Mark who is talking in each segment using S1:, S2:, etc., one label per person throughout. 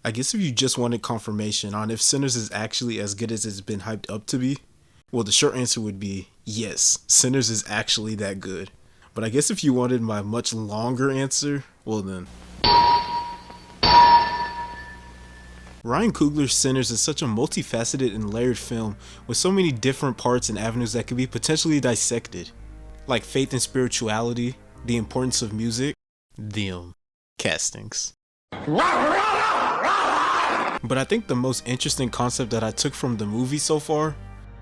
S1: I guess if you just wanted confirmation on if Sinners is actually as good as it's been hyped up to be, well, the short answer would be yes, Sinners is actually that good. But I guess if you wanted my much longer answer, well then. Ryan Coogler's Sinners is such a multifaceted and layered film with so many different parts and avenues that could be potentially dissected. Like faith and spirituality, the importance of music, the castings. But I think the most interesting concept that I took from the movie so far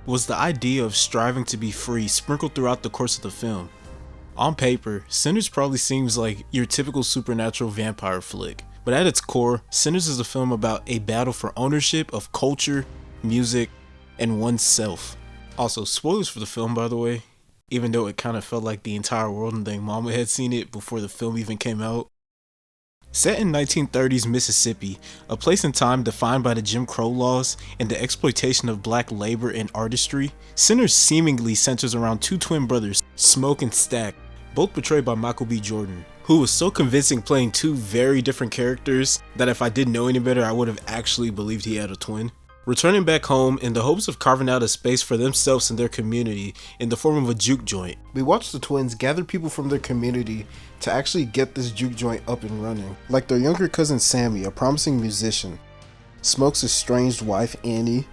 S1: was the idea of striving to be free sprinkled throughout the course of the film. On paper, Sinners probably seems like your typical supernatural vampire flick, but at its core, Sinners is a film about a battle for ownership of culture, music, and oneself. Also, spoilers for the film, by the way, even though it kind of felt like the entire world and dang mama had seen it before the film even came out. Set in 1930s Mississippi, a place and time defined by the Jim Crow laws and the exploitation of black labor and artistry, Sinners seemingly centers around two twin brothers, Smoke and Stack, both portrayed by Michael B. Jordan, who was so convincing playing two very different characters that if I didn't know any better, I would have actually believed he had a twin. Returning back home in the hopes of carving out a space for themselves and their community in the form of a juke joint, we watch the twins gather people from their community to actually get this juke joint up and running. Like their younger cousin Sammy, a promising musician, Smoke's estranged wife Annie,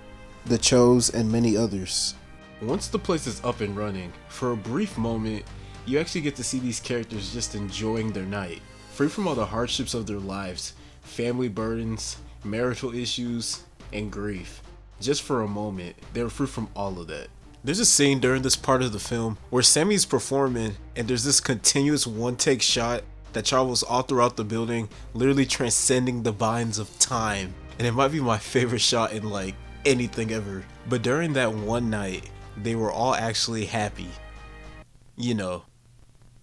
S1: the Chose, and many others. Once the place is up and running, for a brief moment, you actually get to see these characters just enjoying their night, free from all the hardships of their lives, family burdens, marital issues, and grief. Just for a moment, they were free from all of that. There's a scene during this part of the film where Sammy's performing and there's this continuous one-take shot that travels all throughout the building, literally transcending the binds of time. And it might be my favorite shot in like anything ever. But during that one night, they were all actually happy. You know,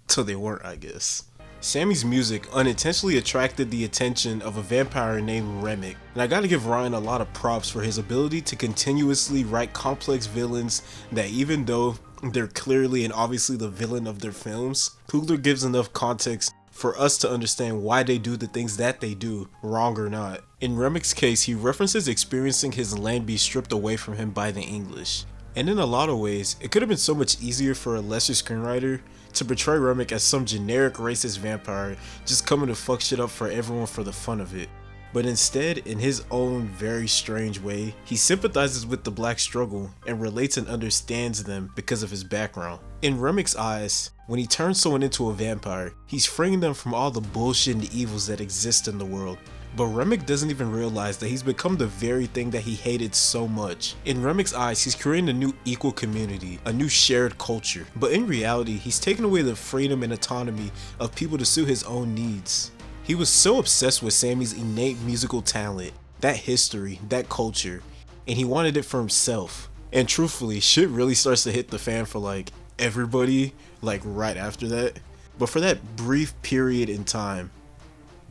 S1: till they weren't, I guess. Sammy's music unintentionally attracted the attention of a vampire named Remick, and I gotta give Ryan a lot of props for his ability to continuously write complex villains that even though they're clearly and obviously the villain of their films, Coogler gives enough context for us to understand why they do the things that they do, wrong or not. In Remick's case, he references experiencing his land be stripped away from him by the English. And in a lot of ways, it could have been so much easier for a lesser screenwriter to portray Remick as some generic racist vampire just coming to fuck shit up for everyone for the fun of it. But instead, in his own very strange way, he sympathizes with the black struggle and relates and understands them because of his background. In Remick's eyes, when he turns someone into a vampire, he's freeing them from all the bullshit and evils that exist in the world. But Remick doesn't even realize that he's become the very thing that he hated so much. In Remick's eyes, he's creating a new equal community, a new shared culture. But in reality, he's taken away the freedom and autonomy of people to suit his own needs. He was so obsessed with Sammy's innate musical talent, that history, that culture, and he wanted it for himself. And truthfully, shit really starts to hit the fan for like everybody, like right after that. But for that brief period in time,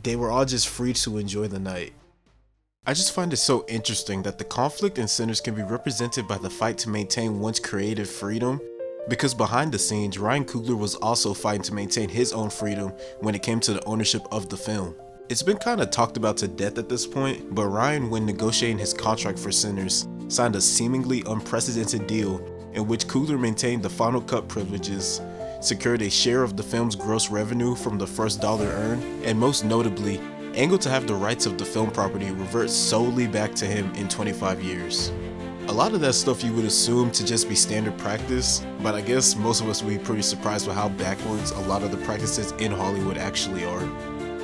S1: they were all just free to enjoy the night. I just find it so interesting that the conflict in Sinners can be represented by the fight to maintain one's creative freedom, because behind the scenes, Ryan Coogler was also fighting to maintain his own freedom when it came to the ownership of the film. It's been kinda talked about to death at this point, but Ryan, when negotiating his contract for Sinners, signed a seemingly unprecedented deal in which Coogler maintained the final cut privileges, secured a share of the film's gross revenue from the first dollar earned, and most notably, angled to have the rights of the film property revert solely back to him in 25 years. A lot of that stuff you would assume to just be standard practice, but I guess most of us would be pretty surprised with how backwards a lot of the practices in Hollywood actually are.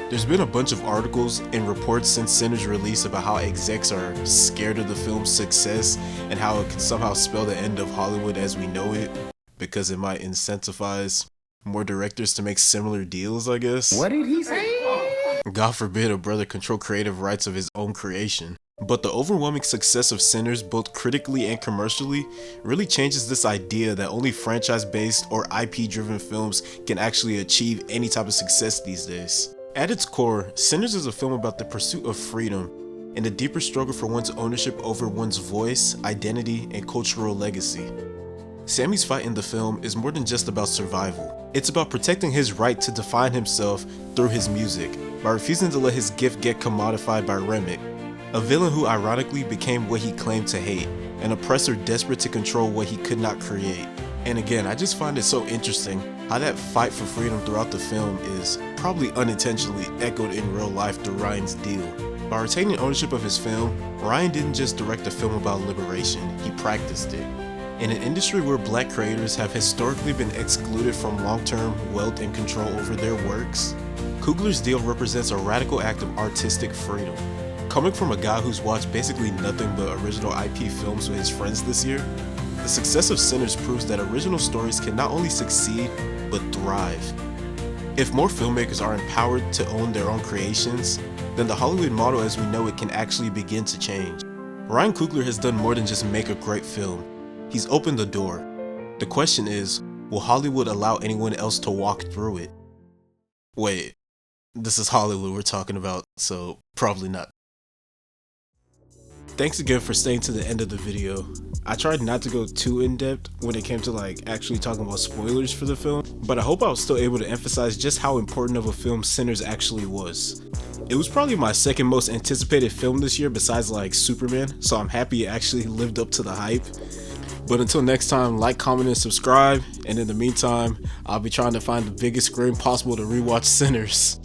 S1: There's been a bunch of articles and reports since Sinners' release about how execs are scared of the film's success and how it can somehow spell the end of Hollywood as we know it, because it might incentivize more directors to make similar deals, I guess.
S2: What did he say?
S1: God forbid a brother control creative rights of his own creation. But the overwhelming success of Sinners, both critically and commercially, really changes this idea that only franchise-based or IP-driven films can actually achieve any type of success these days. At its core, Sinners is a film about the pursuit of freedom and the deeper struggle for one's ownership over one's voice, identity, and cultural legacy. Sammy's fight in the film is more than just about survival. It's about protecting his right to define himself through his music, by refusing to let his gift get commodified by Remick, A villain who ironically became what he claimed to hate, an oppressor desperate to control what he could not create. And again, I just find it so interesting how that fight for freedom throughout the film is probably unintentionally echoed in real life through Ryan's deal. By retaining ownership of his film, Ryan didn't just direct a film about liberation, he practiced it. In an industry where black creators have historically been excluded from long-term wealth and control over their works, Coogler's deal represents a radical act of artistic freedom. Coming from a guy who's watched basically nothing but original IP films with his friends this year, the success of Sinners proves that original stories can not only succeed, but thrive. If more filmmakers are empowered to own their own creations, then the Hollywood model as we know it can actually begin to change. Ryan Coogler has done more than just make a great film. He's opened the door. The question is, will Hollywood allow anyone else to walk through it? Wait, this is Hollywood we're talking about, so probably not. Thanks again for staying to the end of the video. I tried not to go too in depth when it came to actually talking about spoilers for the film, but I hope I was still able to emphasize just how important of a film Sinners actually was. It was probably my second most anticipated film this year besides Superman, so I'm happy it actually lived up to the hype. But until next time, like, comment, and subscribe, and in the meantime, I'll be trying to find the biggest screen possible to rewatch Sinners.